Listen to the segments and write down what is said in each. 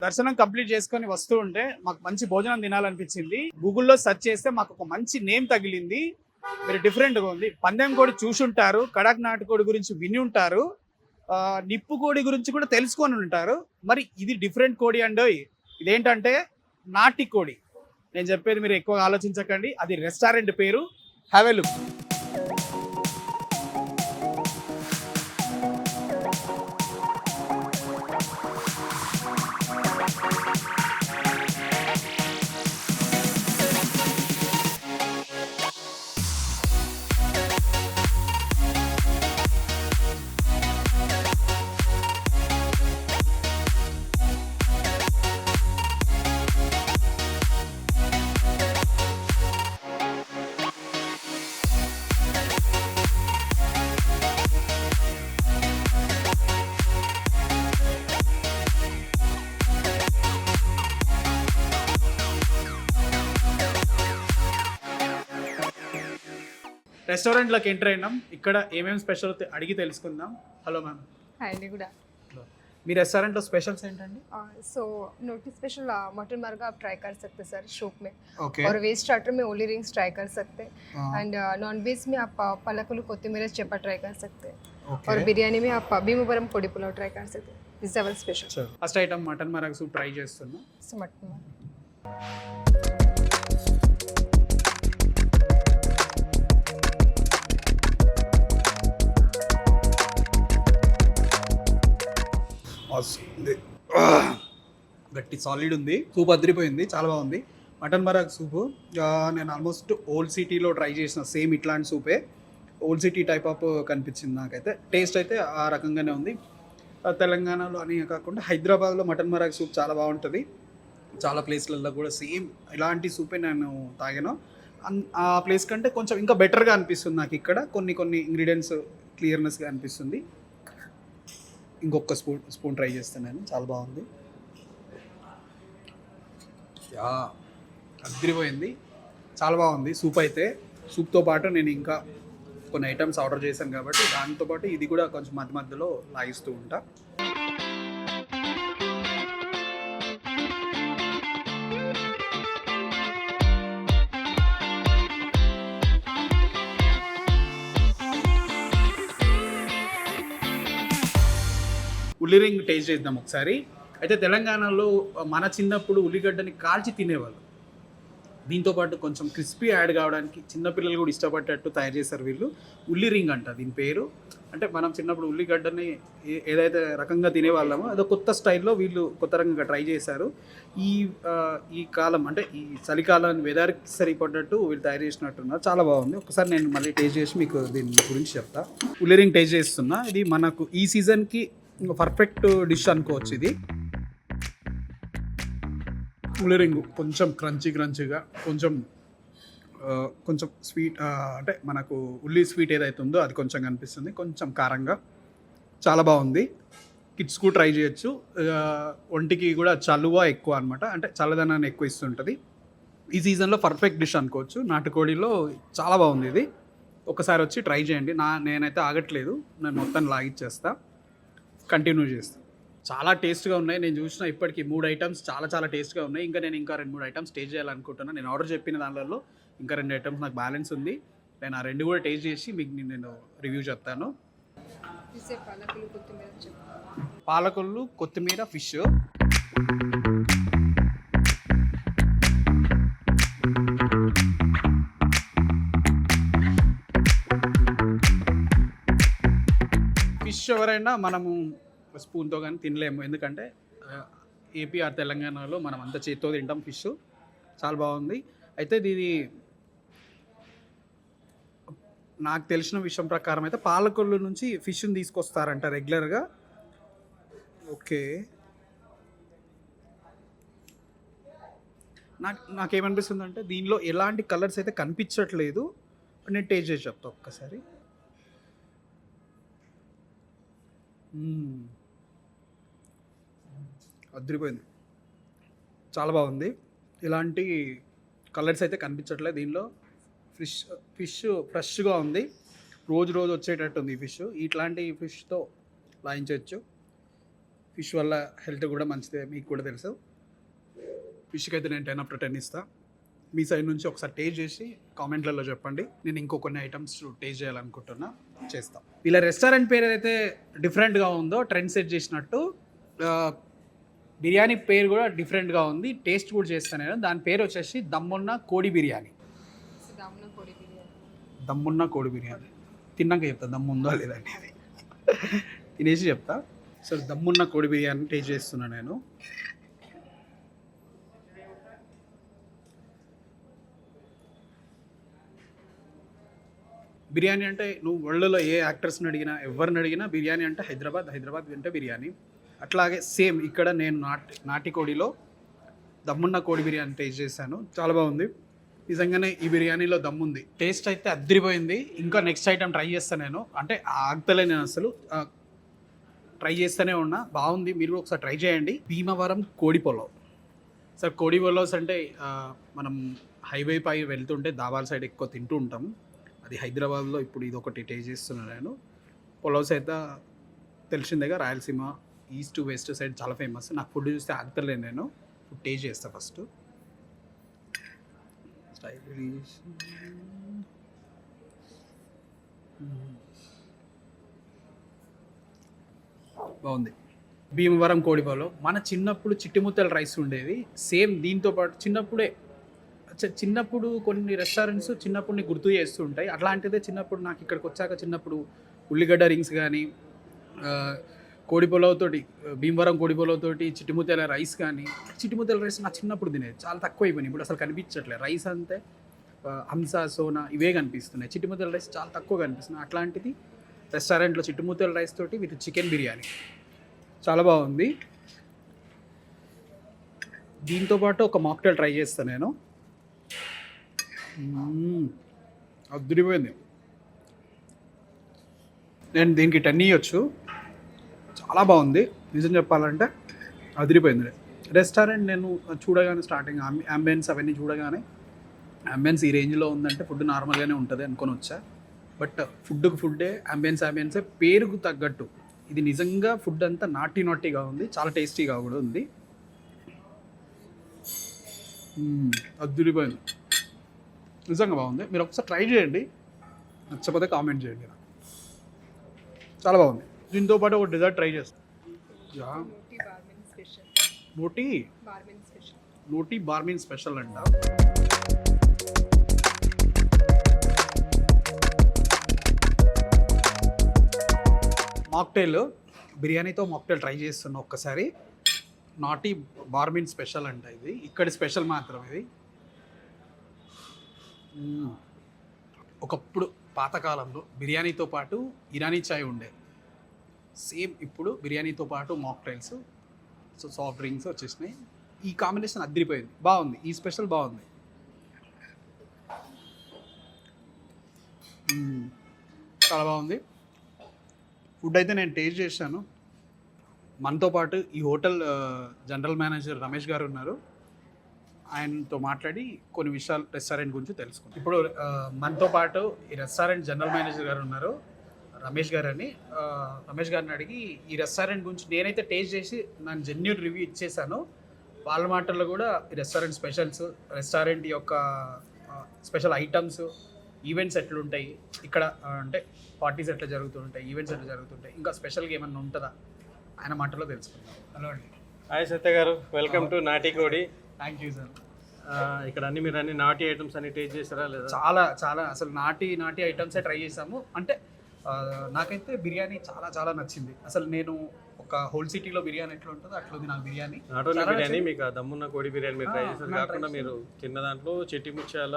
దర్శనం కంప్లీట్ చేసుకొని వస్తూ ఉంటే మాకు మంచి భోజనం తినాలనిపించింది. గూగుల్లో సెర్చ్ చేస్తే మాకు ఒక మంచి నేమ్ తగిలింది. మీరు డిఫరెంట్గా ఉంది. పందెం కోడి చూసుంటారు, కడక్ నాటుకోడి గురించి విని ఉంటారు, నిప్పు కోడి గురించి కూడా తెలుసుకొని ఉంటారు. మరి ఇది డిఫరెంట్ కోడి అండి. ఇదేంటంటే నాటి కోడి. నేను చెప్పేది మీరు ఎక్కువగా ఆలోచించకండి. అది రెస్టారెంట్ పేరు. Have a look. రెస్టారెంట్లోకి ఎంటర్ అయినాం. ఇక్కడ ఏమేమి స్పెషల్ అడిగి తెలుసుకుందాం. Hello ma'am. హాయ్ అండి, గుడ్ మీ రెస్టారెంట్లో స్పెషల్స్ ఏంటండి? सो नोटी स्पेशल मटन मर्गा आप ट्राई कर सकते हैं सर सूप में. ఓకే. और वेज स्टार्टर में ओली रिंग्स ट्राई कर सकते हैं. एंड नॉन वेज में आप पलकुलु कोत्तिमीर चेपा ट्राई कर सकते हैं. और बिरयानी में आप भीमवरम कोडी पुलाव ट्राई कर सकते हैं. This is our special. First item mutton marag soup try చేస్తున్నాం. सो मटन గట్టి సాలిడ్ ఉంది. సూప్ అదిరిపోయింది, చాలా బాగుంది. మటన్ మరాగ్ సూపు నేను ఆల్మోస్ట్ ఓల్డ్ సిటీలో ట్రై చేసిన సేమ్ ఇట్లాంటి సూపే. ఓల్డ్ సిటీ టైప్ ఆఫ్ కనిపించింది నాకైతే. టేస్ట్ అయితే ఆ రకంగానే ఉంది. తెలంగాణలో అని కాకుండా హైదరాబాద్లో మటన్ మరాగ్ సూప్ చాలా బాగుంటుంది. చాలా ప్లేస్లలో కూడా సేమ్ ఇలాంటి సూపే నేను తాగాను. ఆ ప్లేస్ కంటే కొంచెం ఇంకా బెటర్గా అనిపిస్తుంది నాకు. ఇక్కడ కొన్ని ఇంగ్రీడియంట్స్ క్లియర్నెస్గా అనిపిస్తుంది. ఇంకొక స్పూన్ ట్రై చేస్తాను నేను. చాలా బాగుంది. అదిరిపోయింది, చాలా బాగుంది సూప్ అయితే. సూప్తో పాటు నేను ఇంకా కొన్ని ఐటమ్స్ ఆర్డర్ చేశాను కాబట్టి దాంతోపాటు ఇది కూడా కొంచెం మధ్య మధ్యలో లాగిస్తూ ఉంటా. ఉల్లి రింగ్ టేస్ట్ చేద్దాం ఒకసారి. అయితే తెలంగాణలో మన చిన్నప్పుడు ఉల్లిగడ్డని కాల్చి తినేవాళ్ళు. దీంతోపాటు కొంచెం క్రిస్పీ యాడ్ కావడానికి చిన్నపిల్లలు కూడా ఇష్టపడేటట్టు తయారు చేశారు వీళ్ళు. ఉల్లి రింగ్ అంట దీని పేరు. అంటే మనం చిన్నప్పుడు ఉల్లిగడ్డని ఏదైతే రకంగా తినేవాళ్ళమో అదో కొత్త స్టైల్లో వీళ్ళు కొత్త రకంగా ట్రై చేశారు. ఈ కాలం అంటే ఈ చలికాలం వెదర్కి సరిపడ్డట్టు వీళ్ళు తయారు చేసినట్టున్నారు. చాలా బాగుంది. ఒకసారి నేను మళ్ళీ టేస్ట్ చేసి మీకు దీని గురించి చెప్తా. ఉల్లి రింగ్ టేస్ట్ చేస్తున్నా. ఇది మనకు ఈ సీజన్కి పర్ఫెక్ట్ డిష్ అనుకోవచ్చు. ఇది ఉల్లి రింగు కొంచెం క్రంచీగా, కొంచెం స్వీట్, అంటే మనకు ఉల్లి స్వీట్ ఏదైతే ఉందో అది కొంచెం కనిపిస్తుంది. కొంచెం కారంగా చాలా బాగుంది. కిడ్స్ కూడా ట్రై చేయొచ్చు. ఒంటికి కూడా చలువ ఎక్కువ అనమాట, అంటే చల్లదనాన్ని ఎక్కువ ఇస్తుంటుంది. ఈ సీజన్లో పర్ఫెక్ట్ డిష్ అనుకోవచ్చు. నాటుకోడిలో చాలా బాగుంది ఇది. ఒకసారి వచ్చి ట్రై చేయండి. నేనైతే ఆగట్లేదు, నేను మొత్తం లాగిచ్చేస్తా, కంటిన్యూ చేస్తాను. చాలా టేస్ట్గా ఉన్నాయి. నేను చూసిన ఇప్పటికి 3 ఐటమ్స్ చాలా టేస్ట్గా ఉన్నాయి. నేను ఇంకా 2-3 ఐటమ్స్ టేస్ట్ చేయాలనుకుంటున్నాను. నేను ఆర్డర్ చెప్పిన దానిలో ఇంకా 2 ఐటమ్స్ నాకు బ్యాలెన్స్ ఉంది. నేను ఆ 2 కూడా టేస్ట్ చేసి మీకు నేను రివ్యూ చెప్తాను. పాలకొల్లు కొత్తిమీర ఫిష్. ఫిష్ ఎవరైనా మనము స్పూన్తో కానీ తినలేము, ఎందుకంటే ఏపీ ఆర్ తెలంగాణలో మనం అంతా చేతితో తింటాం ఫిష్. చాలా బాగుంది. అయితే ఇది నాకు తెలిసిన విషయం ప్రకారం అయితే పాలకొల్లు నుంచి ఫిష్ని తీసుకొస్తారంట రెగ్యులర్గా. ఓకే, నాకేమనిపిస్తుంది అంటే దీనిలో ఎలాంటి కలర్స్ అయితే కనిపించట్లేదు. నేను టేస్ట్ చేసి చెప్తా ఒక్కసారి. అదిరిపోయింది, చాలా బాగుంది. ఇలాంటి కలర్స్ అయితే కనిపించట్లేదు దీనిలో. ఫిష్ ఫ్రెష్గా ఉంది, రోజు వచ్చేటట్టు ఉంది ఈ ఫిష్. ఇట్లాంటి ఫిష్తో లాయించవచ్చు. ఫిష్ వల్ల హెల్త్ కూడా మంచిదే, మీకు కూడా తెలుసు. ఫిష్కి అయితే నేను 10/10 ఇస్తా. మీ సైడ్ నుంచి ఒకసారి టేస్ట్ చేసి కామెంట్లలో చెప్పండి. నేను ఇంకో కొన్ని ఐటమ్స్ టేస్ట్ చేయాలనుకుంటున్నా, చేస్తాం. వీళ్ళ రెస్టారెంట్ పేరు ఏదైతే డిఫరెంట్గా ఉందో, ట్రెండ్ సెట్ చేసినట్టు బిర్యానీ పేరు కూడా డిఫరెంట్గా ఉంది. టేస్ట్ కూడా చేస్తాను నేను. దాని పేరు వచ్చేసి దమ్మున్న కోడి బిర్యానీ. దమ్మున్న కోడి బిర్యానీ తిన్నాక చెప్తా దమ్ము ఉందో లేదా అనేది. తినేసి చెప్తా. సో దమ్మున్న కోడి బిర్యానీ టేస్ట్ చేస్తున్నాను నేను. బిర్యానీ అంటే నువ్వు వరల్డ్లో ఏ యాక్టర్స్ని అడిగినా, ఎవరిని అడిగినా బిర్యానీ అంటే హైదరాబాద్ అంటే బిర్యానీ. అట్లాగే సేమ్ ఇక్కడ నేను నాటి కోడిలో దమ్మున్న కోడి బిర్యానీ టేస్ట్ చేశాను. చాలా బాగుంది. నిజంగానే ఈ బిర్యానీలో దమ్ముంది. టేస్ట్ అయితే అద్దరిపోయింది. ఇంకా నెక్స్ట్ ఐటమ్ ట్రై చేస్తాను నేను. అంటే ఆగతలే నేను అసలు ట్రై చేస్తూనే ఉన్నా. బాగుంది, మీరు కూడా ఒకసారి ట్రై చేయండి. భీమవరం కోడి పులావ్. సార్ కోడి పులావ్స్ అంటే మనం హైవే పై వెళ్తుంటే దాబాల సైడ్ ఎక్కువ తింటూ ఉంటాం. అది హైదరాబాద్లో ఇప్పుడు ఇది ఒకటి టేస్ట్ చేస్తున్నాను నేను. పులావ్స్ అయితే తెలిసిందేగా, రాయలసీమ ఈస్ట్ వెస్ట్ సైడ్ చాలా ఫేమస్. నాకు ఫుడ్ చూస్తే ఆగతలేను, నేను ఫుడ్ టేస్ట్ చేస్తాను ఫస్ట్. బాగుంది. భీమవరం కోడిపాలో మన చిన్నప్పుడు చిట్టిముత్తల రైస్ ఉండేది. సేమ్ దీంతో పాటు చిన్నప్పుడు కొన్ని రెస్టారెంట్స్ చిన్నప్పుడు గుర్తు చేస్తూ ఉంటాయి. అట్లాంటిదే చిన్నప్పుడు నాకు ఇక్కడికి వచ్చాక చిన్నప్పుడు ఉల్లిగడ్డ రింగ్స్ కానీ, కోడిపొలవుతోటి భీమవరం కోడిపొలవుతోటి చిట్టిముత్తల రైస్ కానీ. చిట్టిముత్తల రైస్ నా చిన్నప్పుడు తినేది, చాలా తక్కువ అయిపోయినాయి. ఇప్పుడు అసలు కనిపించట్లేదు. రైస్ అంతే హంస, సోనా ఇవే కనిపిస్తున్నాయి. చిట్టిముత్తల రైస్ చాలా తక్కువ కనిపిస్తున్నాయి. అట్లాంటిది రెస్టారెంట్లో చిట్టిముత్తల రైస్ తోటి విత్ చికెన్ బిర్యానీ చాలా బాగుంది. దీంతోపాటు ఒక మాక్టైల్ ట్రై చేస్తాను నేను. అదిరిపోయింది. నేను దీనికి 10 ఇవ్వచ్చు. చాలా బాగుంది నిజం చెప్పాలంటే, అదిరిపోయింది. రెస్టారెంట్ నేను చూడగానే స్టార్టింగ్ అంబియన్స్ అవన్నీ చూడగానే అంబియన్స్ ఈ రేంజ్లో ఉందంటే ఫుడ్ నార్మల్గానే ఉంటుంది అనుకొని వచ్చా. బట్ ఫుడ్కి ఫుడ్డే, అంబియన్సే పేరుకు తగ్గట్టు. ఇది నిజంగా ఫుడ్ అంతా నాటీగా ఉంది, చాలా టేస్టీగా కూడా ఉంది. అదిరిపోయింది, నిజంగా బాగుంది. మీరు ఒకసారి ట్రై చేయండి, నచ్చకపోతే కామెంట్ చేయండి. చాలా బాగుంది. దీంతో పాటు ఒక డెజర్ట్ ట్రై చేస్తాను. నోటి బార్మిన్ స్పెషల్ అంట. మాక్టైల్ బిర్యానీతో మాక్టైల్ ట్రై చేస్తున్నా ఒక్కసారి. నాటి బార్మిన్ స్పెషల్ అంట ఇది, ఇక్కడి స్పెషల్ మాత్రం ఇది. ఒకప్పుడు పాతకాలంలో బిర్యానీతో పాటు ఇరానీ చాయ్ ఉండే. సేమ్ ఇప్పుడు బిర్యానీతో పాటు మాక్టైల్స్, సో సాఫ్ట్ డ్రింక్స్ వచ్చేసినాయి. ఈ కాంబినేషన్ అదిరిపోయింది, బాగుంది. ఈ స్పెషల్ బాగుంది. చాలా బాగుంది. ఫుడ్ అయితే నేను టేస్ట్ చేశాను. మనతో పాటు ఈ హోటల్ జనరల్ మేనేజర్ రమేష్ గారు ఉన్నారు. ఆయనతో మాట్లాడి కొన్ని విషయాలు రెస్టారెంట్ గురించి తెలుసుకుంటాం. ఇప్పుడు మనతో పాటు ఈ రెస్టారెంట్ జనరల్ మేనేజర్ గారు ఉన్నారు, రమేష్ గారు అని. రమేష్ గారిని అడిగి ఈ రెస్టారెంట్ గురించి నేనైతే టేస్ట్ చేసి నేను జెన్యూన్ రివ్యూ ఇచ్చేసాను. వాళ్ళ మాటల్లో కూడా ఈ రెస్టారెంట్ స్పెషల్స్, రెస్టారెంట్ యొక్క స్పెషల్ ఐటమ్స్, ఈవెంట్స్ ఎట్లుంటాయి ఇక్కడ, అంటే పార్టీస్ ఎట్లా జరుగుతుంటాయి, ఈవెంట్స్ ఎట్లా జరుగుతుంటాయి, ఇంకా స్పెషల్గా ఏమన్నా ఉంటుందా ఆయన మాటలో తెలుసుకుందాం. హలో అండి. హాయ్ సత్య గారు, వెల్కమ్ టు నాటి కోడి. Thank you sir. ఇక్కడ మీరు అన్ని నాటి ఐటమ్స్ అన్ని టేస్ట్ చేస్తారా లేదా? చాలా అసలు నాటి ఐటమ్సే ట్రై చేసాము. అంటే నాకైతే బిర్యానీ చాలా నచ్చింది. అసలు నేను ఒక హోల్ సిటీలో బిర్యానీ ఎట్లా ఉంటుందో అట్లా ఉంది నాకు బిర్యానీ. నాట్ ఓన్లీ బిర్యానీ, మీకు దమ్మున్న కోడి బిర్యానీ మీరు ట్రై చేస్తారు కాకుండా మీరు చిన్న దాంట్లో చిట్టిముత్యాల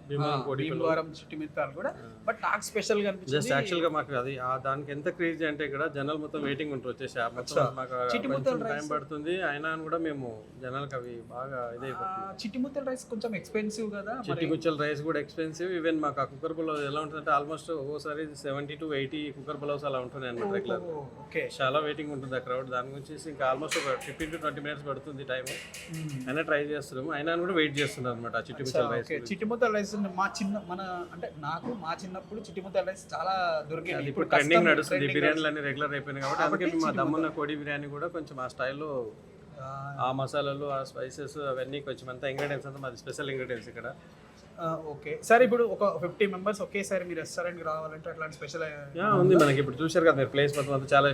భీమవరం చిట్టిమిత్తాలు కూడా. బట్ నాకు స్పెషల్ గా అనిపించింది. జస్ట్ యాక్చువల్ గా మాకు అది దానికి ఎంత క్రేజ్ అంటే ఇక్కడ జనాలు మొత్తం వెయిటింగ్ ఉంటారు వచ్చేసి. మొత్తం టైం పడుతుంది అయినా కూడా మేము జనాలకు అవి బాగా ఇదైపోతుంది. చిట్టిముత్తల రైస్ కొంచెం ఎక్స్పెన్సివ్ కదా. చిట్టిముత్యాల రైస్ కూడా ఎక్స్పెన్సివ్. ఈవెన్ మాకు ఆ కుక్కర్ పులావ్ ఎలా ఉంటుందంటే ఆల్మోస్ట్ ఒక్కోసారి 70 to 80 కుక్కర్ పులావ్స్ అలా ఉంటున్నాయి అన్నమాట రెగ్యులర్. చాలా వెయిటింగ్ ఉంటుంది ఆ క్రౌడ్. దాని గురించి ఇంకా ఆల్మోస్ట్ ఒక 15 to 20 minutes పడుతుంది టైం. అయినా ట్రై చేస్తున్నాము, అయినా కూడా వెయిట్ చేస్తున్నారు అనమాట చిట్టిముత్యాల రైస్. చిట్టిముత్యాల రైస్ మా చిన్నప్పుడు చిట్టిముత్యాల రైస్ చాలా దొరికేది. ఇప్పుడు ట్రెండింగ్ నడుస్తుంది, బిర్యానీలు అన్ని రెగ్యులర్ అయిపోయినాయి కాబట్టి అందుకే మేము ఆ దమ్మున్న కోడి బిర్యానీ కూడా కొంచెం ఆ స్టైల్లో ఆ మసాలాలు ఆ స్పైసెస్ అవన్నీ కొంచెం అంతా ఇంగ్రీడియంట్స్ అంతా మాది స్పెషల్ ఇంగ్రీడియంట్స్ ఇక్కడ. ఓకే సార్, ఇప్పుడు ఒక 50 members ఒకేసారి మీ రెస్టారెంట్కి రావాలంటే అట్లాంటి స్పెషల్ ఉంది మనకి. ఇప్పుడు చూశారు కదా మీరు, ప్లేస్ మొత్తం అంతా చాలా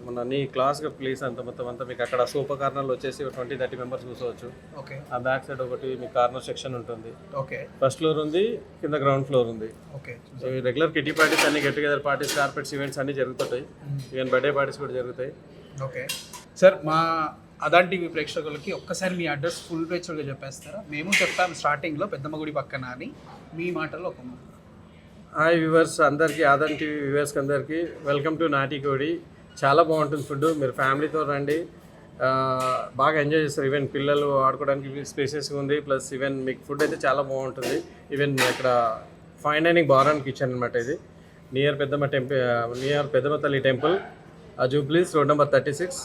మన నీ క్లాస్గా ప్లేస్ అంతా మొత్తం అంతా మీకు అక్కడ సూపర్ కార్నర్లో వచ్చేసి 20-30 members కూర్చోవచ్చు. ఓకే, ఆ బ్యాక్ సైడ్ ఒకటి మీకు కార్నర్ సెక్షన్ ఉంటుంది. ఓకే, ఫస్ట్ ఫ్లోర్ ఉంది, కింద గ్రౌండ్ ఫ్లోర్ ఉంది. ఓకే. సో ఈ రెగ్యులర్ కిటీ పార్టీస్ అన్ని get together parties, carpets, events అన్ని జరుగుతుంటాయి. ఈవెన్ బర్త్డే పార్టీస్ కూడా జరుగుతాయి. ఓకే సార్, మా అదాన్ టీవీ ప్రేక్షకులకి ఒక్కసారి మీ అడ్రస్ ఫుల్ పేజ్గా చెప్పేస్తారా? మేము చెప్తాం స్టార్టింగ్లో పెద్దమ్మ గుడి పక్కన అని, మీ మాటల్లో ఒక మాట. హాయ్ వ్యూవర్స్ అందరికీ, ఆదాన్ టీవీ వ్యూవర్స్కి అందరికీ వెల్కమ్ టు నాటి కోడి. చాలా బాగుంటుంది ఫుడ్, మీరు ఫ్యామిలీతో రండి, బాగా ఎంజాయ్ చేస్తారు. ఈవెన్ పిల్లలు ఆడుకోవడానికి స్పేసెస్గా ఉంది, ప్లస్ ఈవెన్ మీకు ఫుడ్ అయితే చాలా బాగుంటుంది. ఈవెన్ ఇక్కడ fine dining bar and kitchen అనమాట. ఇది నియర్ పెద్దమ్మ తల్లి temple, Jubilees road number 36.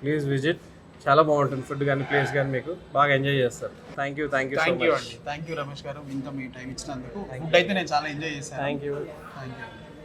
Please visit. చాలా బాగుంటుంది ఫుడ్ కానీ ప్లేస్ కానీ, మీకు బాగా ఎంజాయ్ చేస్తారు. థ్యాంక్ యూ అండి. థ్యాంక్ యూ రమేష్ గారు, ఇంకా మీ టైం ఇచ్చినందుకు. ఫుడ్ అయితే నేను చాలా ఎంజాయ్ చేశాను. Thank you. Thank you.